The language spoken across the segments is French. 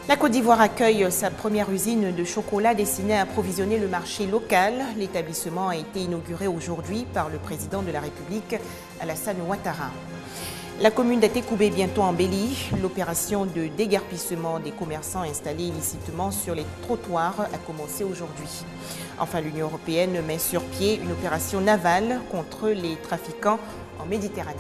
La Côte d'Ivoire accueille sa première usine de chocolat destinée à approvisionner le marché local. L'établissement a été inauguré aujourd'hui par le président de la République, Alassane Ouattara. La commune d'Atekoubé bientôt embellie. L'opération de déguerpissement des commerçants installés illicitement sur les trottoirs a commencé aujourd'hui. Enfin, l'Union européenne met sur pied une opération navale contre les trafiquants en Méditerranée.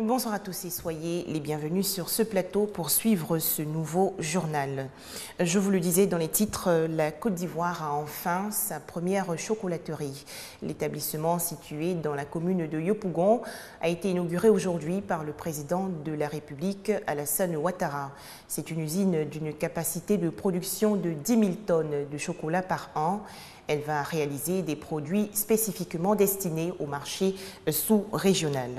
Bonsoir à tous et soyez les bienvenus sur ce plateau pour suivre ce nouveau journal. Je vous le disais dans les titres, la Côte d'Ivoire a enfin sa première chocolaterie. L'établissement situé dans la commune de Yopougon a été inauguré aujourd'hui par le président de la République, Alassane Ouattara. C'est une usine d'une capacité de production de 10 000 tonnes de chocolat par an. Elle va réaliser des produits spécifiquement destinés au marché sous-régional.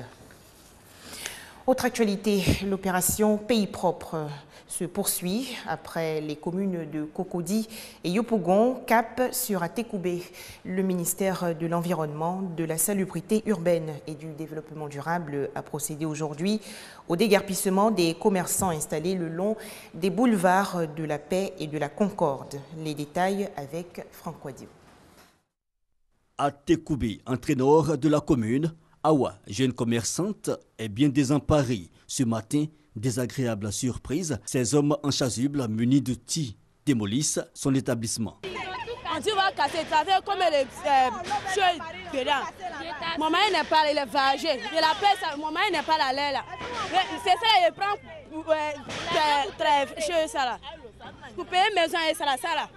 Autre actualité, l'opération Pays propre se poursuit après les communes de Cocody et Yopougon, cap sur Atekoubé. Le ministère de l'Environnement, de la Salubrité urbaine et du Développement durable a procédé aujourd'hui au déguerpissement des commerçants installés le long des boulevards de la Paix et de la Concorde. Les détails avec Franck Wadio. Atekoubé, entraîneur de la commune, Awa, jeune commerçante, est bien désemparée. Ce matin, désagréable surprise, ces hommes en chasuble munis d'outils démolissent son établissement. On dit va casser, ça fait comme les choses dedans. Mon mari n'est pas, il est vagé. Il appelle mon mari n'est pas là. C'est ça, il prend très cher ça là. Pour payer maison et ça là.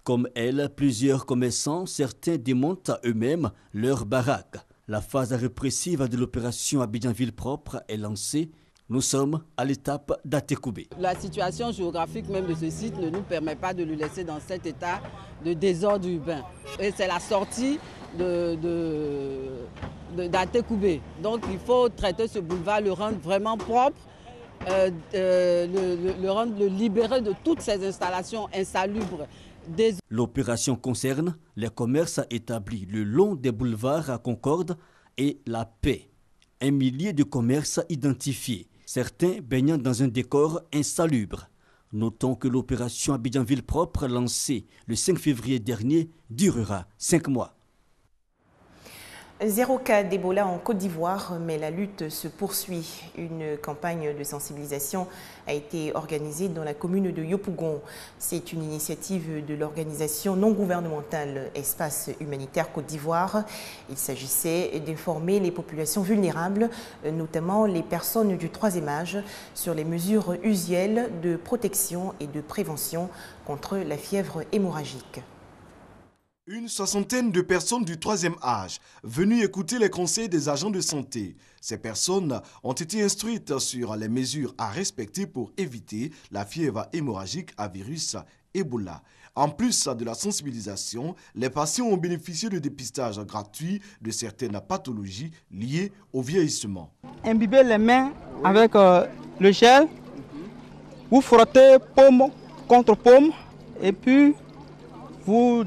Comme elle, plusieurs commerçants, certains démontent eux-mêmes leur baraque. La phase répressive de l'opération Abidjan Ville propre est lancée. Nous sommes à l'étape d'Atekoubé. La situation géographique même de ce site ne nous permet pas de le laisser dans cet état de désordre urbain. Et c'est la sortie d'Atekoubé. Donc il faut traiter ce boulevard, le rendre vraiment propre, le libérer de toutes ces installations insalubres. L'opération concerne les commerces établis le long des boulevards à Concorde et la Paix. 1 millier de commerces identifiés, certains baignant dans un décor insalubre. Notons que l'opération Abidjan Ville propre lancée le 5 février dernier durera 5 mois. 0 cas d'Ebola en Côte d'Ivoire, mais la lutte se poursuit. Une campagne de sensibilisation a été organisée dans la commune de Yopougon. C'est une initiative de l'organisation non gouvernementale Espace Humanitaire Côte d'Ivoire. Il s'agissait d'informer les populations vulnérables, notamment les personnes du 3e âge, sur les mesures usuelles de protection et de prévention contre la fièvre hémorragique. Une soixantaine de personnes du 3e âge venues écouter les conseils des agents de santé. Ces personnes ont été instruites sur les mesures à respecter pour éviter la fièvre hémorragique à virus Ebola. En plus de la sensibilisation, les patients ont bénéficié de dépistage gratuit de certaines pathologies liées au vieillissement. Imbibez les mains avec le gel, vous frottez paume contre paume et puis vous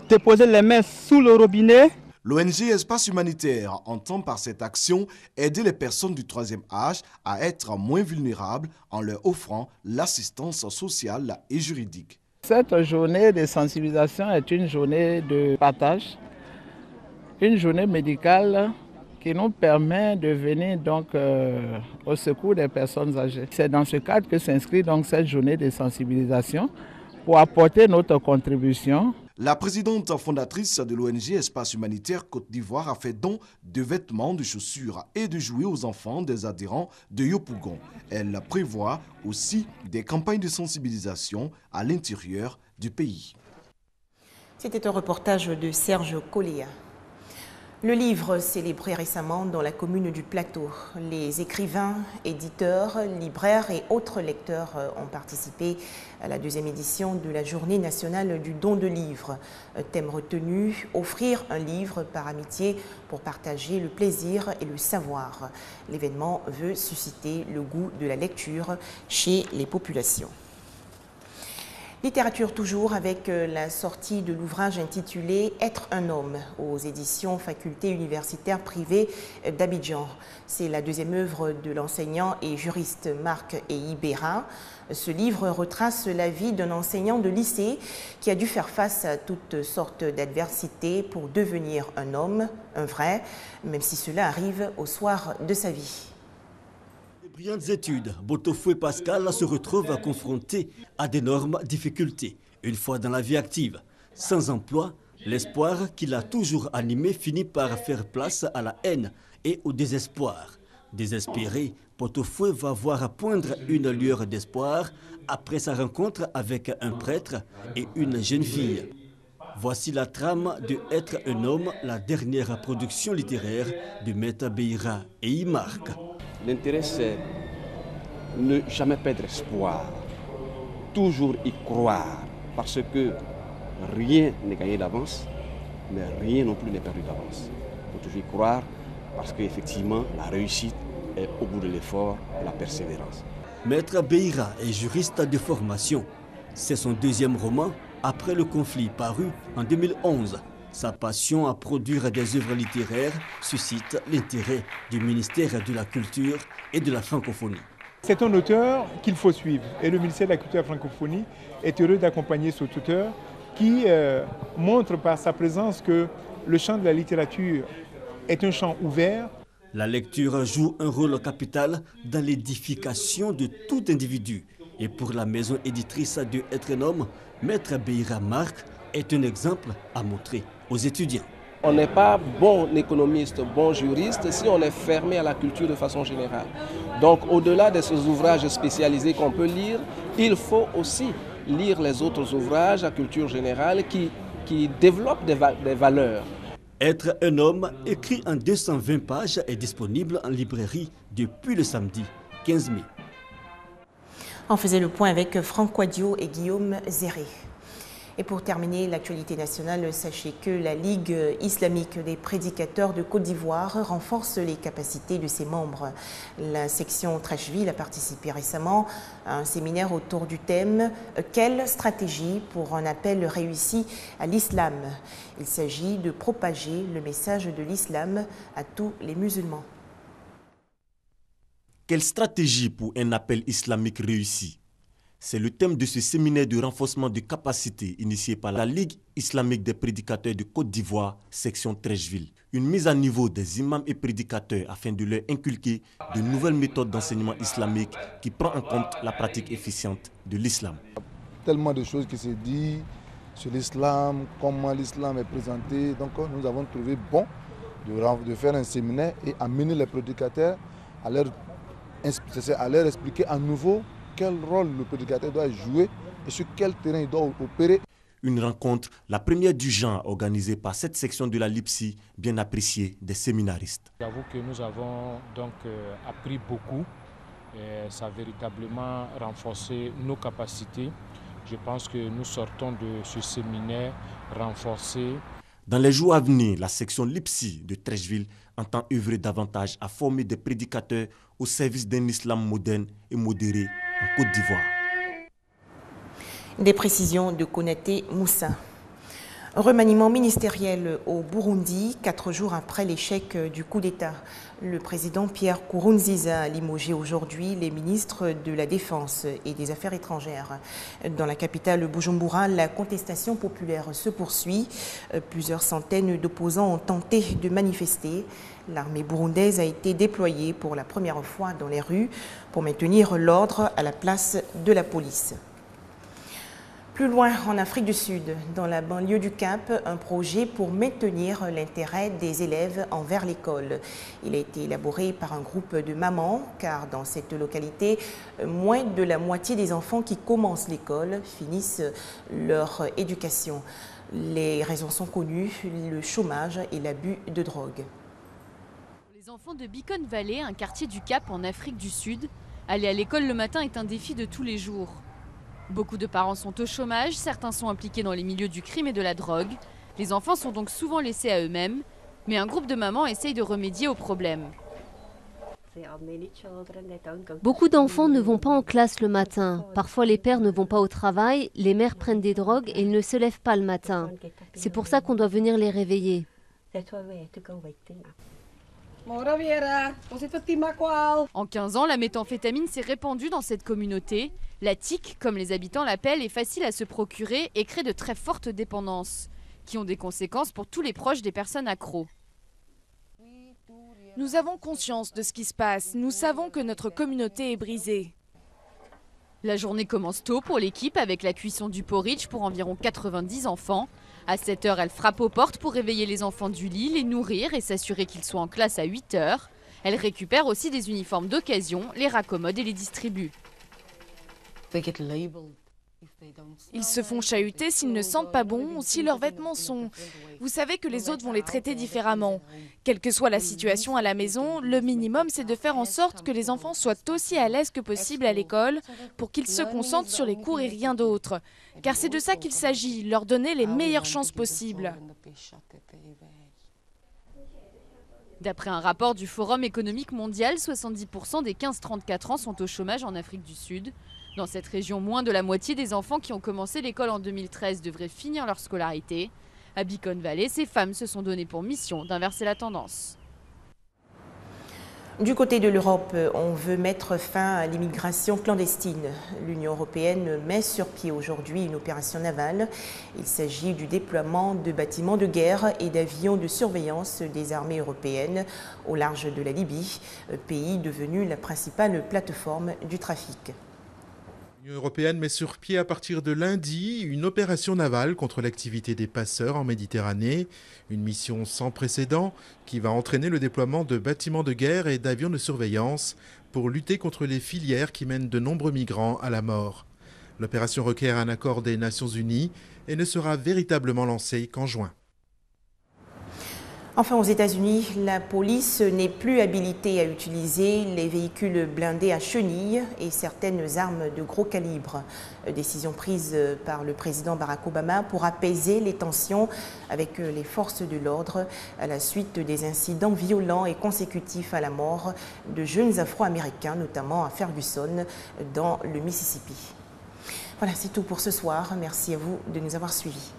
déposer les mains sous le robinet. L'ONG Espace Humanitaire entend par cette action aider les personnes du 3e âge à être moins vulnérables en leur offrant l'assistance sociale et juridique. Cette journée de sensibilisation est une journée de partage, une journée médicale qui nous permet de venir donc au secours des personnes âgées. C'est dans ce cadre que s'inscrit donc cette journée de sensibilisation pour apporter notre contribution. La présidente fondatrice de l'ONG Espace Humanitaire Côte d'Ivoire a fait don de vêtements, de chaussures et de jouets aux enfants des adhérents de Yopougon. Elle prévoit aussi des campagnes de sensibilisation à l'intérieur du pays. C'était un reportage de Serge Coléa. Le livre célébré récemment dans la commune du Plateau. Les écrivains, éditeurs, libraires et autres lecteurs ont participé à la 2e édition de la Journée nationale du don de livres. Thème retenu, offrir un livre par amitié pour partager le plaisir et le savoir. L'événement veut susciter le goût de la lecture chez les populations. Littérature toujours avec la sortie de l'ouvrage intitulé « Être un homme » aux éditions Faculté universitaire privée d'Abidjan. C'est la deuxième œuvre de l'enseignant et juriste Marc Eyi Béra. Ce livre retrace la vie d'un enseignant de lycée qui a dû faire face à toutes sortes d'adversités pour devenir un homme, un vrai, même si cela arrive au soir de sa vie. Brillantes études, Botofoué Pascal se retrouve confronté à d'énormes difficultés. Une fois dans la vie active, sans emploi, l'espoir qui l'a toujours animé finit par faire place à la haine et au désespoir. Désespéré, Botofoué va voir poindre une lueur d'espoir après sa rencontre avec un prêtre et une jeune fille. Voici la trame de Être un homme, la dernière production littéraire de Maître Béira Eyi Marc. L'intérêt, c'est ne jamais perdre espoir, toujours y croire, parce que rien n'est gagné d'avance, mais rien non plus n'est perdu d'avance. Il faut toujours y croire, parce qu'effectivement, la réussite est au bout de l'effort et la persévérance. Maître Béira est juriste de formation. C'est son deuxième roman, après le conflit, paru en 2011. Sa passion à produire des œuvres littéraires suscite l'intérêt du ministère de la Culture et de la Francophonie. C'est un auteur qu'il faut suivre et le ministère de la Culture et de la Francophonie est heureux d'accompagner ce auteur qui montre par sa présence que le champ de la littérature est un champ ouvert. La lecture joue un rôle capital dans l'édification de tout individu. Et pour la maison éditrice de Être un homme, Maître Béira Marc est un exemple à montrer aux étudiants. On n'est pas bon économiste, bon juriste si on est fermé à la culture de façon générale. Donc au-delà de ces ouvrages spécialisés qu'on peut lire, il faut aussi lire les autres ouvrages à culture générale qui développent des valeurs. Être un homme, écrit en 220 pages, est disponible en librairie depuis le samedi 15 mai. On faisait le point avec Franck Quadio et Guillaume Zéré. Et pour terminer l'actualité nationale, sachez que la Ligue islamique des prédicateurs de Côte d'Ivoire renforce les capacités de ses membres. La section Trècheville a participé récemment à un séminaire autour du thème « Quelle stratégie pour un appel réussi à l'islam ?» Il s'agit de propager le message de l'islam à tous les musulmans. Quelle stratégie pour un appel islamique réussi? C'est le thème de ce séminaire de renforcement de capacités initié par la Ligue islamique des prédicateurs de Côte d'Ivoire, section Trècheville. Une mise à niveau des imams et prédicateurs afin de leur inculquer de nouvelles méthodes d'enseignement islamique qui prend en compte la pratique efficiente de l'islam. Tellement de choses qui se disent sur l'islam, comment l'islam est présenté. Donc nous avons trouvé bon de faire un séminaire et amener les prédicateurs à leur expliquer à nouveau quel rôle le prédicateur doit jouer et sur quel terrain il doit opérer. Une rencontre, la première du genre, organisée par cette section de la LIPSI, bien appréciée des séminaristes. J'avoue que nous avons donc appris beaucoup. Et ça a véritablement renforcé nos capacités. Je pense que nous sortons de ce séminaire renforcé. Dans les jours à venir, la section LIPSI de Trècheville entend œuvrer davantage à former des prédicateurs au service d'un islam moderne et modéré en Côte d'Ivoire. Des précisions de Konaté Moussa. Remaniement ministériel au Burundi, 4 jours après l'échec du coup d'État. Le président Pierre Nkurunziza a limogé aujourd'hui les ministres de la Défense et des Affaires étrangères. Dans la capitale Bujumbura, la contestation populaire se poursuit. Plusieurs centaines d'opposants ont tenté de manifester. L'armée burundaise a été déployée pour la première fois dans les rues pour maintenir l'ordre à la place de la police. Plus loin, en Afrique du Sud, dans la banlieue du Cap, un projet pour maintenir l'intérêt des élèves envers l'école. Il a été élaboré par un groupe de mamans, car dans cette localité, moins de la moitié des enfants qui commencent l'école finissent leur éducation. Les raisons sont connues, le chômage et l'abus de drogue. Pour les enfants de Beacon Valley, un quartier du Cap en Afrique du Sud, aller à l'école le matin est un défi de tous les jours. Beaucoup de parents sont au chômage, certains sont impliqués dans les milieux du crime et de la drogue. Les enfants sont donc souvent laissés à eux-mêmes, mais un groupe de mamans essaye de remédier au problème. Beaucoup d'enfants ne vont pas en classe le matin. Parfois les pères ne vont pas au travail, les mères prennent des drogues et ils ne se lèvent pas le matin. C'est pour ça qu'on doit venir les réveiller. En 15 ans, la méthamphétamine s'est répandue dans cette communauté. La tic, comme les habitants l'appellent, est facile à se procurer et crée de très fortes dépendances, qui ont des conséquences pour tous les proches des personnes accros. Nous avons conscience de ce qui se passe. Nous savons que notre communauté est brisée. La journée commence tôt pour l'équipe avec la cuisson du porridge pour environ 90 enfants. À 7 h, elle frappe aux portes pour réveiller les enfants du lit, les nourrir et s'assurer qu'ils soient en classe à 8 h. Elle récupère aussi des uniformes d'occasion, les raccommode et les distribue. Ils se font chahuter s'ils ne sentent pas bon ou si leurs vêtements sont... Vous savez que les autres vont les traiter différemment. Quelle que soit la situation à la maison, le minimum c'est de faire en sorte que les enfants soient aussi à l'aise que possible à l'école pour qu'ils se concentrent sur les cours et rien d'autre. Car c'est de ça qu'il s'agit, leur donner les meilleures chances possibles. D'après un rapport du Forum économique mondial, 70% des 15-34 ans sont au chômage en Afrique du Sud. Dans cette région, moins de la moitié des enfants qui ont commencé l'école en 2013 devraient finir leur scolarité. À Beacon Valley, ces femmes se sont données pour mission d'inverser la tendance. Du côté de l'Europe, on veut mettre fin à l'immigration clandestine. L'Union européenne met sur pied aujourd'hui une opération navale. Il s'agit du déploiement de bâtiments de guerre et d'avions de surveillance des armées européennes au large de la Libye, pays devenu la principale plateforme du trafic. L'Union européenne met sur pied à partir de lundi une opération navale contre l'activité des passeurs en Méditerranée. Une mission sans précédent qui va entraîner le déploiement de bâtiments de guerre et d'avions de surveillance pour lutter contre les filières qui mènent de nombreux migrants à la mort. L'opération requiert un accord des Nations Unies et ne sera véritablement lancée qu'en juin. Enfin, aux États-Unis, la police n'est plus habilitée à utiliser les véhicules blindés à chenilles et certaines armes de gros calibre. Décision prise par le président Barack Obama pour apaiser les tensions avec les forces de l'ordre à la suite des incidents violents et consécutifs à la mort de jeunes Afro-Américains, notamment à Ferguson, dans le Mississippi. Voilà, c'est tout pour ce soir. Merci à vous de nous avoir suivis.